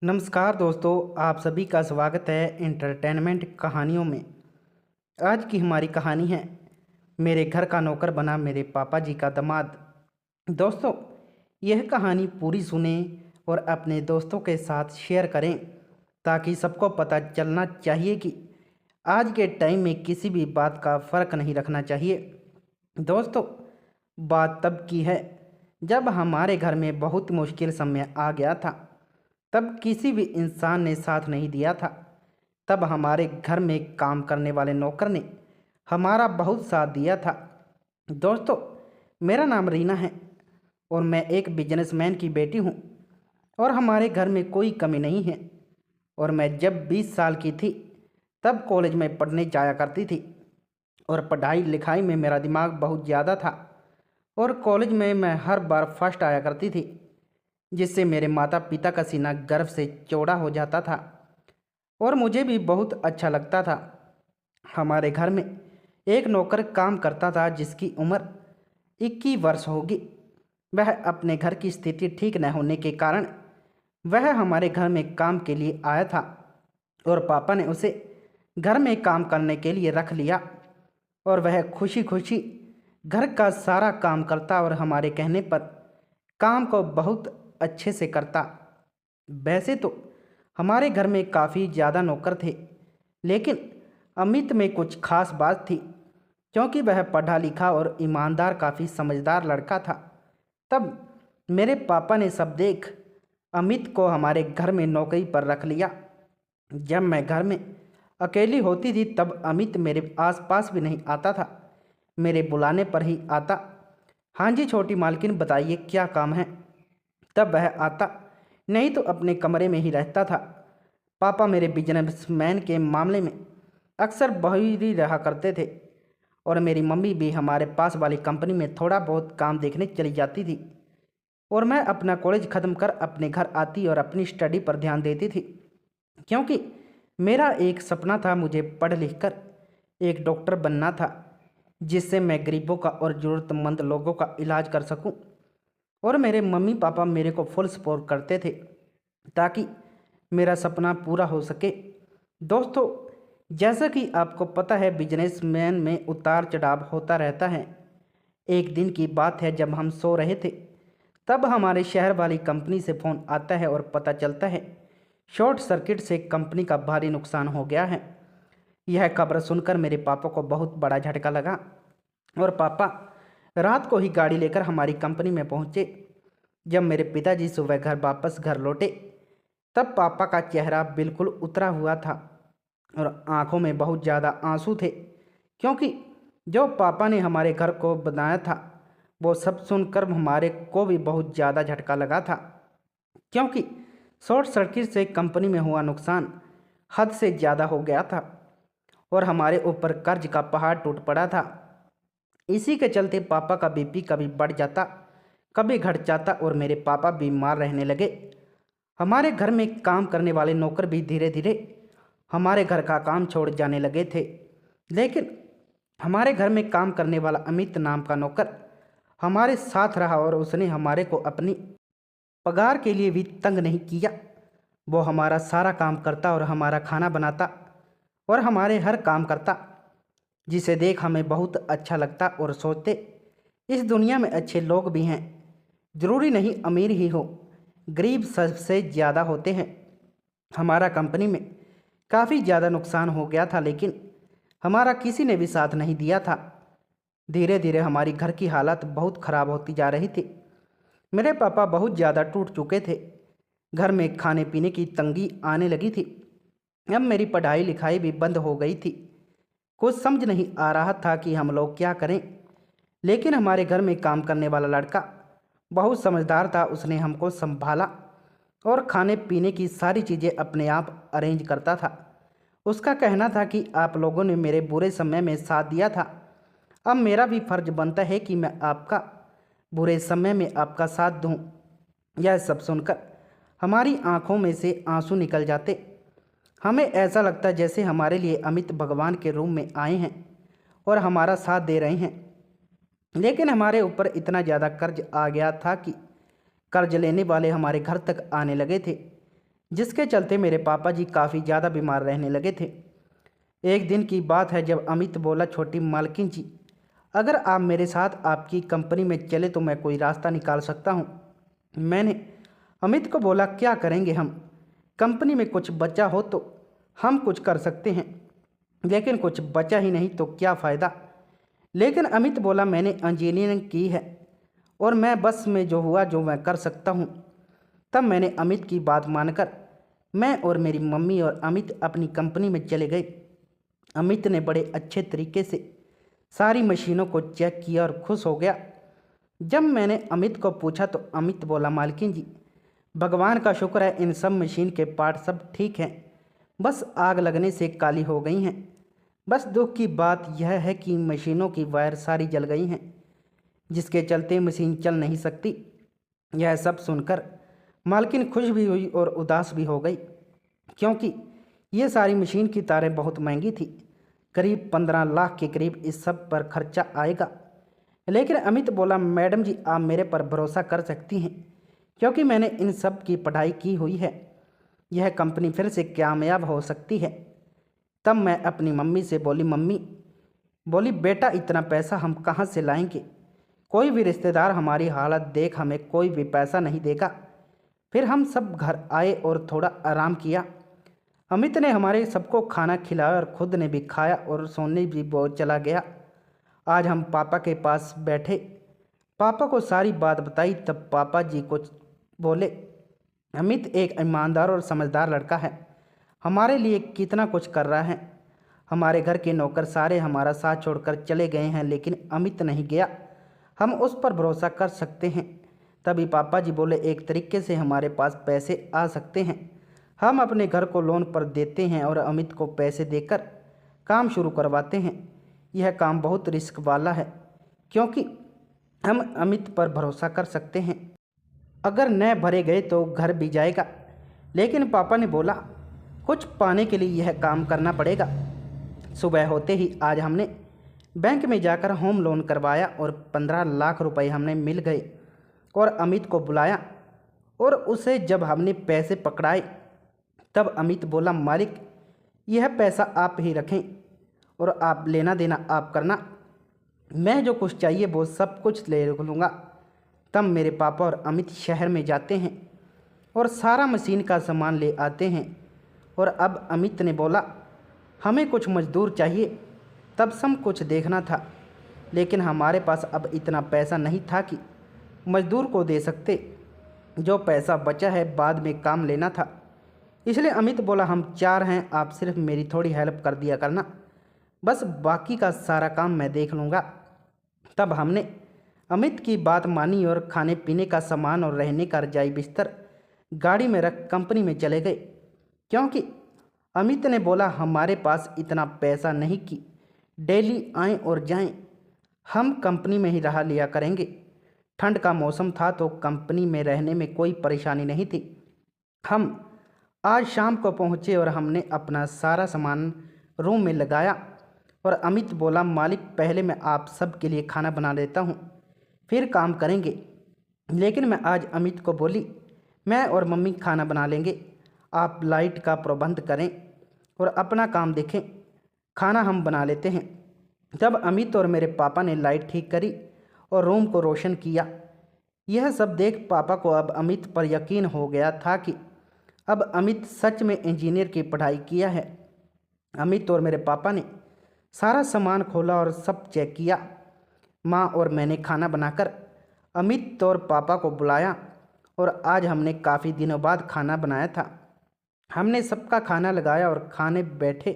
नमस्कार दोस्तों, आप सभी का स्वागत है इंटरटेनमेंट कहानियों में। आज की हमारी कहानी है मेरे घर का नौकर बना मेरे पापा जी का दामाद। दोस्तों, यह कहानी पूरी सुने और अपने दोस्तों के साथ शेयर करें ताकि सबको पता चलना चाहिए कि आज के टाइम में किसी भी बात का फ़र्क नहीं रखना चाहिए। दोस्तों, बात तब की है जब हमारे घर में बहुत मुश्किल समय आ गया था। तब किसी भी इंसान ने साथ नहीं दिया था। तब हमारे घर में काम करने वाले नौकर ने हमारा बहुत साथ दिया था। दोस्तों, मेरा नाम रीना है और मैं एक बिजनेसमैन की बेटी हूँ और हमारे घर में कोई कमी नहीं है। और मैं जब 20 साल की थी तब कॉलेज में पढ़ने जाया करती थी और पढ़ाई लिखाई में मेरा दिमाग बहुत ज़्यादा था और कॉलेज में मैं हर बार फर्स्ट आया करती थी, जिससे मेरे माता पिता का सीना गर्व से चौड़ा हो जाता था और मुझे भी बहुत अच्छा लगता था। हमारे घर में एक नौकर काम करता था जिसकी उम्र 21 वर्ष होगी। वह अपने घर की स्थिति ठीक न होने के कारण वह हमारे घर में काम के लिए आया था और पापा ने उसे घर में काम करने के लिए रख लिया और वह खुशी खुशी घर का सारा काम करता और हमारे कहने पर काम को बहुत अच्छे से करता। वैसे तो हमारे घर में काफ़ी ज़्यादा नौकर थे, लेकिन अमित में कुछ खास बात थी क्योंकि वह पढ़ा लिखा और ईमानदार काफ़ी समझदार लड़का था। तब मेरे पापा ने सब देख अमित को हमारे घर में नौकरी पर रख लिया। जब मैं घर में अकेली होती थी तब अमित मेरे आसपास भी नहीं आता था, मेरे बुलाने पर ही आता। हाँ जी छोटी मालकिन, बताइए क्या काम है। तब वह आता, नहीं तो अपने कमरे में ही रहता था। पापा मेरे बिजनेसमैन के मामले में अक्सर बहिरी रहा करते थे और मेरी मम्मी भी हमारे पास वाली कंपनी में थोड़ा बहुत काम देखने चली जाती थी और मैं अपना कॉलेज ख़त्म कर अपने घर आती और अपनी स्टडी पर ध्यान देती थी, क्योंकि मेरा एक सपना था, मुझे पढ़ लिख कर एक डॉक्टर बनना था जिससे मैं गरीबों का और ज़रूरतमंद लोगों का इलाज कर सकूं। और मेरे मम्मी पापा मेरे को फुल सपोर्ट करते थे ताकि मेरा सपना पूरा हो सके। दोस्तों, जैसा कि आपको पता है बिजनेसमैन में उतार चढ़ाव होता रहता है। एक दिन की बात है, जब हम सो रहे थे तब हमारे शहर वाली कंपनी से फ़ोन आता है और पता चलता है शॉर्ट सर्किट से कंपनी का भारी नुकसान हो गया है। यह खबर सुनकर मेरे पापा को बहुत बड़ा झटका लगा और पापा रात को ही गाड़ी लेकर हमारी कंपनी में पहुंचे। जब मेरे पिताजी सुबह वापस घर लौटे तब पापा का चेहरा बिल्कुल उतरा हुआ था और आंखों में बहुत ज़्यादा आंसू थे, क्योंकि जो पापा ने हमारे घर को बनाया था वो सब सुनकर हमारे को भी बहुत ज़्यादा झटका लगा था, क्योंकि शॉर्ट सर्किट से कंपनी में हुआ नुकसान हद से ज़्यादा हो गया था और हमारे ऊपर कर्ज का पहाड़ टूट पड़ा था। इसी के चलते पापा का बीपी कभी बढ़ जाता, कभी घट जाता और मेरे पापा बीमार रहने लगे। हमारे घर में काम करने वाले नौकर भी धीरे धीरे हमारे घर का काम छोड़ जाने लगे थे, लेकिन हमारे घर में काम करने वाला अमित नाम का नौकर हमारे साथ रहा और उसने हमारे को अपनी पगार के लिए भी तंग नहीं किया। वो हमारा सारा काम करता और हमारा खाना बनाता और हमारे हर काम करता, जिसे देख हमें बहुत अच्छा लगता और सोचते इस दुनिया में अच्छे लोग भी हैं, ज़रूरी नहीं अमीर ही हो, गरीब सबसे ज़्यादा होते हैं। हमारा कंपनी में काफ़ी ज़्यादा नुकसान हो गया था, लेकिन हमारा किसी ने भी साथ नहीं दिया था। धीरे धीरे हमारी घर की हालत बहुत ख़राब होती जा रही थी। मेरे पापा बहुत ज़्यादा टूट चुके थे, घर में खाने पीने की तंगी आने लगी थी। अब मेरी पढ़ाई लिखाई भी बंद हो गई थी। कुछ समझ नहीं आ रहा था कि हम लोग क्या करें, लेकिन हमारे घर में काम करने वाला लड़का बहुत समझदार था। उसने हमको संभाला और खाने पीने की सारी चीज़ें अपने आप अरेंज करता था। उसका कहना था कि आप लोगों ने मेरे बुरे समय में साथ दिया था, अब मेरा भी फर्ज बनता है कि मैं आपका बुरे समय में आपका साथ दूं। यह सब सुनकर हमारी आंखों में से आंसू निकल जाते। हमें ऐसा लगता जैसे हमारे लिए अमित भगवान के रूप में आए हैं और हमारा साथ दे रहे हैं। लेकिन हमारे ऊपर इतना ज़्यादा कर्ज आ गया था कि कर्ज लेने वाले हमारे घर तक आने लगे थे। जिसके चलते मेरे पापा जी काफ़ी ज़्यादा बीमार रहने लगे थे। एक दिन की बात है जब अमित बोला, छोटी मालकिन जी, अगर आप मेरे साथ आपकी कंपनी में चले तो मैं कोई रास्ता निकाल सकता हूँ। मैंने अमित को बोला, क्या करेंगे हम? कंपनी में कुछ बचा हो तो हम कुछ कर सकते हैं, लेकिन कुछ बचा ही नहीं तो क्या फ़ायदा। लेकिन अमित बोला, मैंने इंजीनियरिंग की है और मैं बस में जो हुआ जो मैं कर सकता हूँ। तब मैंने अमित की बात मानकर मैं और मेरी मम्मी और अमित अपनी कंपनी में चले गए। अमित ने बड़े अच्छे तरीके से सारी मशीनों को चेक किया और खुश हो गया। जब मैंने अमित को पूछा तो अमित बोला, मालकिन जी, भगवान का शुक्र है इन सब मशीन के पार्ट सब ठीक हैं, बस आग लगने से काली हो गई हैं। बस दुख की बात यह है कि मशीनों की वायर सारी जल गई हैं, जिसके चलते मशीन चल नहीं सकती। यह सब सुनकर मालकिन खुश भी हुई और उदास भी हो गई, क्योंकि ये सारी मशीन की तारें बहुत महंगी थी। करीब 15 लाख के करीब इस सब पर खर्चा आएगा। लेकिन अमित बोला, मैडम जी, आप मेरे पर भरोसा कर सकती हैं, क्योंकि मैंने इन सब की पढ़ाई की हुई है। यह कंपनी फिर से कामयाब हो सकती है। तब मैं अपनी मम्मी से बोली, मम्मी बोली, बेटा, इतना पैसा हम कहाँ से लाएंगे? कोई भी रिश्तेदार हमारी हालत देख हमें कोई भी पैसा नहीं देगा। फिर हम सब घर आए और थोड़ा आराम किया। अमित ने हमारे सबको खाना खिलाया और खुद ने भी खाया और सोने भी बहुत चला गया। आज हम पापा के पास बैठे, पापा को सारी बात बताई। तब पापा जी को बोले, अमित एक ईमानदार और समझदार लड़का है, हमारे लिए कितना कुछ कर रहा है। हमारे घर के नौकर सारे हमारा साथ छोड़कर चले गए हैं, लेकिन अमित नहीं गया। हम उस पर भरोसा कर सकते हैं। तभी पापा जी बोले, एक तरीके से हमारे पास पैसे आ सकते हैं। हम अपने घर को लोन पर देते हैं और अमित को पैसे देकर काम शुरू करवाते हैं। यह काम बहुत रिस्क वाला है, क्योंकि हम अमित पर भरोसा कर सकते हैं। अगर न भरे गए तो घर भी जाएगा। लेकिन पापा ने बोला, कुछ पाने के लिए यह काम करना पड़ेगा। सुबह होते ही आज हमने बैंक में जाकर होम लोन करवाया और 15 लाख रुपए हमने मिल गए और अमित को बुलाया। और उसे जब हमने पैसे पकड़ाए तब अमित बोला, मालिक, यह पैसा आप ही रखें और आप लेना देना आप करना, मैं जो कुछ चाहिए वो सब कुछ ले लूँगा। तब मेरे पापा और अमित शहर में जाते हैं और सारा मशीन का सामान ले आते हैं। और अब अमित ने बोला, हमें कुछ मजदूर चाहिए। तब सब कुछ देखना था, लेकिन हमारे पास अब इतना पैसा नहीं था कि मजदूर को दे सकते। जो पैसा बचा है बाद में काम लेना था। इसलिए अमित बोला, हम 4 हैं, आप सिर्फ मेरी थोड़ी हेल्प कर दिया करना, बस बाकी का सारा काम मैं देख लूँगा। तब हमने अमित की बात मानी और खाने पीने का सामान और रहने का रजाई बिस्तर गाड़ी में रख कंपनी में चले गए, क्योंकि अमित ने बोला, हमारे पास इतना पैसा नहीं कि डेली आएँ और जाएं, हम कंपनी में ही रह लिया करेंगे। ठंड का मौसम था तो कंपनी में रहने में कोई परेशानी नहीं थी। हम आज शाम को पहुँचे और हमने अपना सारा सामान रूम में लगाया। और अमित बोला, मालिक, पहले मैं आप सब के लिए खाना बना लेता हूँ, फिर काम करेंगे। लेकिन मैं आज अमित को बोली, मैं और मम्मी खाना बना लेंगे, आप लाइट का प्रबंध करें और अपना काम देखें, खाना हम बना लेते हैं। तब अमित और मेरे पापा ने लाइट ठीक करी और रूम को रोशन किया। यह सब देख पापा को अब अमित पर यकीन हो गया था कि अब अमित सच में इंजीनियर की पढ़ाई किया है। अमित और मेरे पापा ने सारा सामान खोला और सब चेक किया। माँ और मैंने खाना बनाकर अमित और पापा को बुलाया और आज हमने काफ़ी दिनों बाद खाना बनाया था। हमने सबका खाना लगाया और खाने बैठे।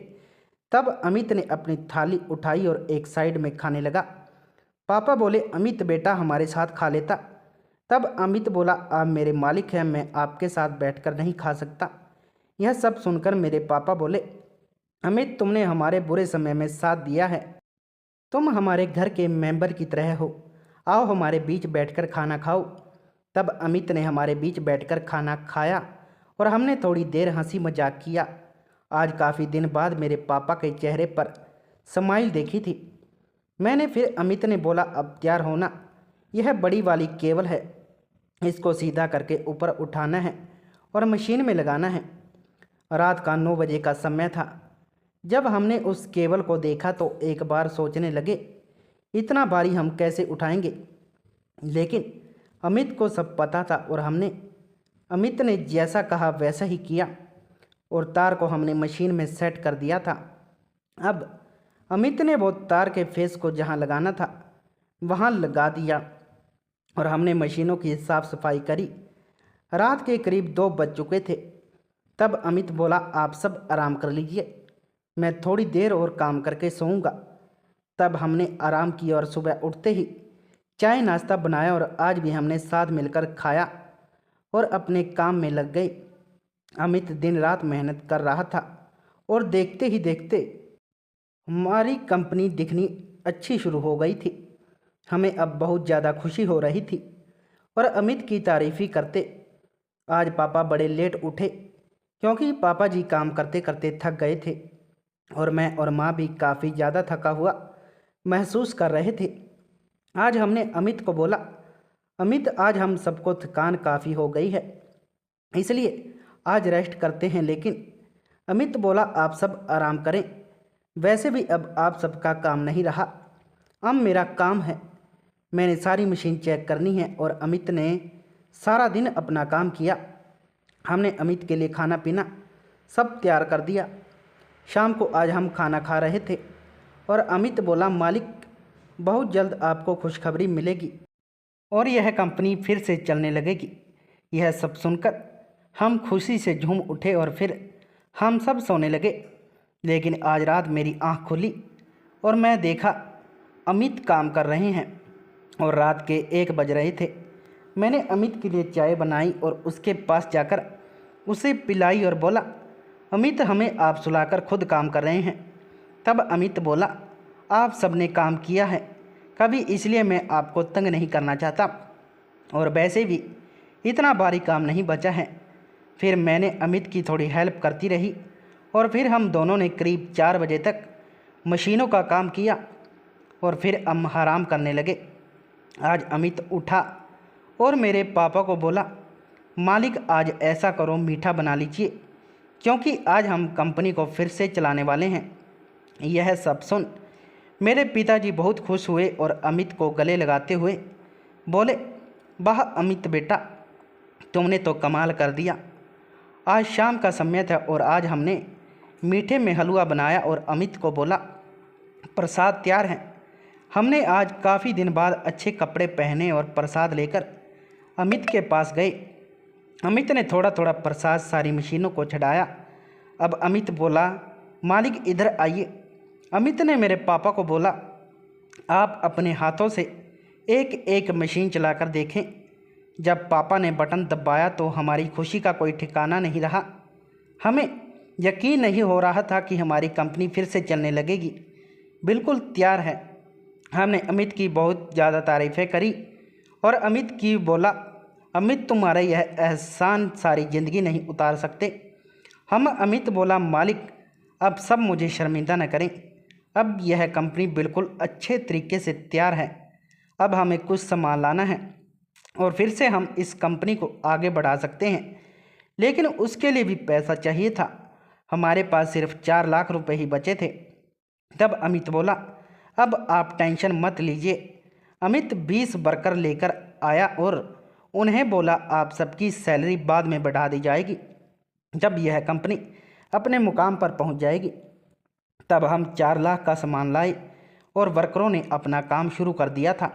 तब अमित ने अपनी थाली उठाई और एक साइड में खाने लगा। पापा बोले, अमित बेटा, हमारे साथ खा लेता। तब अमित बोला, आप मेरे मालिक हैं, मैं आपके साथ बैठकर नहीं खा सकता। यह सब सुनकर मेरे पापा बोले, अमित, तुमने हमारे बुरे समय में साथ दिया है, तुम हमारे घर के मेंबर की तरह हो, आओ हमारे बीच बैठकर खाना खाओ। तब अमित ने हमारे बीच बैठकर खाना खाया और हमने थोड़ी देर हंसी मजाक किया। आज काफ़ी दिन बाद मेरे पापा के चेहरे पर स्माइल देखी थी। मैंने फिर अमित ने बोला, अब तैयार होना, यह बड़ी वाली केबल है, इसको सीधा करके ऊपर उठाना है और मशीन में लगाना है। रात का 9 बजे का समय था। जब हमने उस केबल को देखा तो एक बार सोचने लगे, इतना भारी हम कैसे उठाएंगे। लेकिन अमित को सब पता था और अमित ने जैसा कहा वैसा ही किया और तार को हमने मशीन में सेट कर दिया था। अब अमित ने वो तार के फेस को जहाँ लगाना था वहाँ लगा दिया और हमने मशीनों की साफ सफाई करी। रात के करीब 2 बज चुके थे। तब अमित बोला, आप सब आराम कर लीजिए, मैं थोड़ी देर और काम करके सोऊंगा। तब हमने आराम किया और सुबह उठते ही चाय नाश्ता बनाया और आज भी हमने साथ मिलकर खाया और अपने काम में लग गए। अमित दिन रात मेहनत कर रहा था और देखते ही देखते हमारी कंपनी दिखनी अच्छी शुरू हो गई थी। हमें अब बहुत ज़्यादा खुशी हो रही थी और अमित की तारीफ़ ही करते। आज पापा बड़े लेट उठे क्योंकि पापा जी काम करते करते थक गए थे और मैं और माँ भी काफ़ी ज़्यादा थका हुआ महसूस कर रहे थे। आज हमने अमित को बोला, अमित आज हम सबको थकान काफ़ी हो गई है, इसलिए आज रेस्ट करते हैं। लेकिन अमित बोला, आप सब आराम करें, वैसे भी अब आप सबका काम नहीं रहा, अब मेरा काम है। मैंने सारी मशीन चेक करनी है और अमित ने सारा दिन अपना काम किया। हमने अमित के लिए खाना पीना सब तैयार कर दिया। शाम को आज हम खाना खा रहे थे और अमित बोला, मालिक बहुत जल्द आपको खुशखबरी मिलेगी और यह कंपनी फिर से चलने लगेगी। यह सब सुनकर हम खुशी से झूम उठे और फिर हम सब सोने लगे। लेकिन आज रात मेरी आँख खुली और मैं देखा अमित काम कर रहे हैं और रात के 1 बज रहे थे। मैंने अमित के लिए चाय बनाई और उसके पास जाकर उसे पिलाई और बोला, अमित हमें आप सुलाकर खुद काम कर रहे हैं। तब अमित बोला, आप सबने काम किया है कभी, इसलिए मैं आपको तंग नहीं करना चाहता और वैसे भी इतना भारी काम नहीं बचा है। फिर मैंने अमित की थोड़ी हेल्प करती रही और फिर हम दोनों ने करीब 4 बजे तक मशीनों का काम किया और फिर हम आराम करने लगे। आज अमित उठा और मेरे पापा को बोला, मालिक आज ऐसा करो मीठा बना लीजिए क्योंकि आज हम कंपनी को फिर से चलाने वाले हैं। यह सब सुन मेरे पिताजी बहुत खुश हुए और अमित को गले लगाते हुए बोले, वाह अमित बेटा, तुमने तो कमाल कर दिया। आज शाम का समय था और आज हमने मीठे में हलवा बनाया और अमित को बोला, प्रसाद तैयार है। हमने आज काफ़ी दिन बाद अच्छे कपड़े पहने और प्रसाद लेकर अमित के पास गए। अमित ने थोड़ा थोड़ा प्रसाद सारी मशीनों को चढ़ाया। अब अमित बोला, मालिक इधर आइए। अमित ने मेरे पापा को बोला, आप अपने हाथों से एक एक मशीन चलाकर देखें। जब पापा ने बटन दबाया तो हमारी खुशी का कोई ठिकाना नहीं रहा। हमें यकीन नहीं हो रहा था कि हमारी कंपनी फिर से चलने लगेगी। बिल्कुल तैयार है। हमने अमित की बहुत ज़्यादा तारीफ़ें करी और अमित की बोला, अमित तुम्हारा यह एहसान सारी ज़िंदगी नहीं उतार सकते। अमित बोला, मालिक अब सब मुझे शर्मिंदा न करें। अब यह कंपनी बिल्कुल अच्छे तरीके से तैयार है। अब हमें कुछ सामान लाना है और फिर से हम इस कंपनी को आगे बढ़ा सकते हैं, लेकिन उसके लिए भी पैसा चाहिए था। हमारे पास सिर्फ 4 लाख रुपए ही बचे थे। तब अमित बोला, अब आप टेंशन मत लीजिए। अमित 20 वर्कर लेकर आया और उन्हें बोला, आप सबकी सैलरी बाद में बढ़ा दी जाएगी जब यह कंपनी अपने मुकाम पर पहुंच जाएगी। तब हम 4 लाख का सामान लाए और वर्करों ने अपना काम शुरू कर दिया था।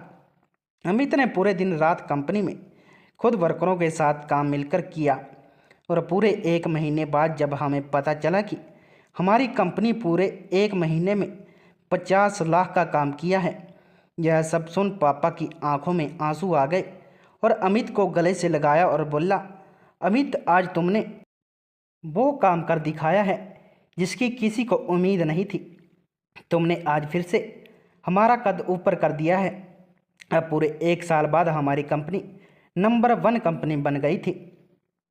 अमित ने पूरे दिन रात कंपनी में खुद वर्करों के साथ काम मिलकर किया और पूरे 1 महीने बाद जब हमें पता चला कि हमारी कंपनी पूरे 1 महीने में 50 लाख का काम किया है, यह सब सुन पापा की आंखों में आंसू आ गए और अमित को गले से लगाया और बोला, अमित आज तुमने वो काम कर दिखाया है जिसकी किसी को उम्मीद नहीं थी। तुमने आज फिर से हमारा कद ऊपर कर दिया है। अब पूरे 1 साल बाद हमारी कंपनी नंबर 1 कंपनी बन गई थी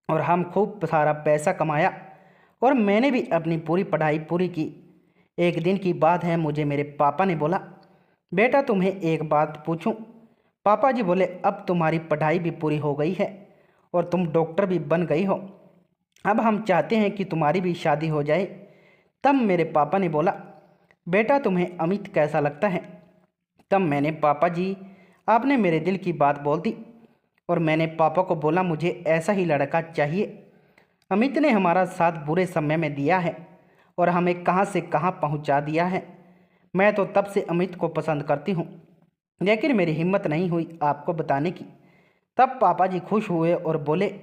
और हम खूब सारा पैसा कमाया और मैंने भी अपनी पूरी पढ़ाई पूरी की। एक दिन की बात है, मुझे मेरे पापा ने बोला, बेटा तुम्हें एक बात पूछूं? पापा जी बोले, अब तुम्हारी पढ़ाई भी पूरी हो गई है और तुम डॉक्टर भी बन गई हो। अब हम चाहते हैं कि तुम्हारी भी शादी हो जाए। तब मेरे पापा ने बोला, बेटा तुम्हें अमित कैसा लगता है? तब मैंने, पापा जी आपने मेरे दिल की बात बोल दी। और मैंने पापा को बोला, मुझे ऐसा ही लड़का चाहिए। अमित ने हमारा साथ बुरे समय में दिया है और हमें कहाँ से कहाँ पहुँचा दिया है। मैं तो तब से अमित को पसंद करती हूँ, लेकिन मेरी हिम्मत नहीं हुई आपको बताने की। तब पापा जी खुश हुए और बोले,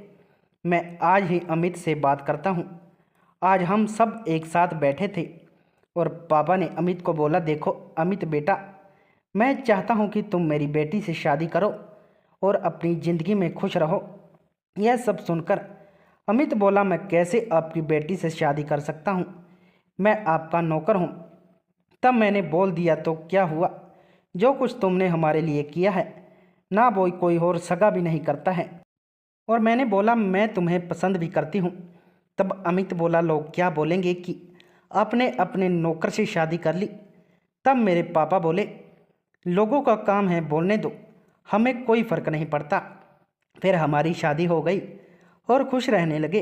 मैं आज ही अमित से बात करता हूँ। आज हम सब एक साथ बैठे थे और पापा ने अमित को बोला, देखो अमित बेटा, मैं चाहता हूँ कि तुम मेरी बेटी से शादी करो और अपनी ज़िंदगी में खुश रहो। यह सब सुनकर अमित बोला, मैं कैसे आपकी बेटी से शादी कर सकता हूँ, मैं आपका नौकर हूँ। तब मैंने बोल दिया, तो क्या हुआ, जो कुछ तुमने हमारे लिए किया है ना वो कोई और सगा भी नहीं करता है। और मैंने बोला, मैं तुम्हें पसंद भी करती हूँ। तब अमित बोला, लोग क्या बोलेंगे कि आपने अपने नौकर से शादी कर ली। तब मेरे पापा बोले, लोगों का काम है बोलने दो, हमें कोई फ़र्क नहीं पड़ता। फिर हमारी शादी हो गई और खुश रहने लगे।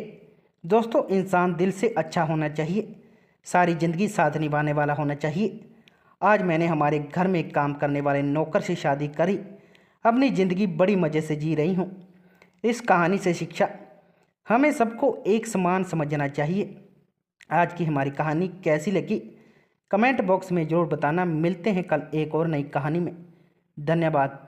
दोस्तों, इंसान दिल से अच्छा होना चाहिए, सारी ज़िंदगी साथ निभाने वाला होना चाहिए। आज मैंने हमारे घर में काम करने वाले नौकर से शादी करी, अपनी ज़िंदगी बड़ी मज़े से जी रही हूँ। इस कहानी से शिक्षा, हमें सबको एक समान समझना चाहिए। आज की हमारी कहानी कैसी लगी कमेंट बॉक्स में ज़रूर बताना। मिलते हैं कल एक और नई कहानी में। धन्यवाद।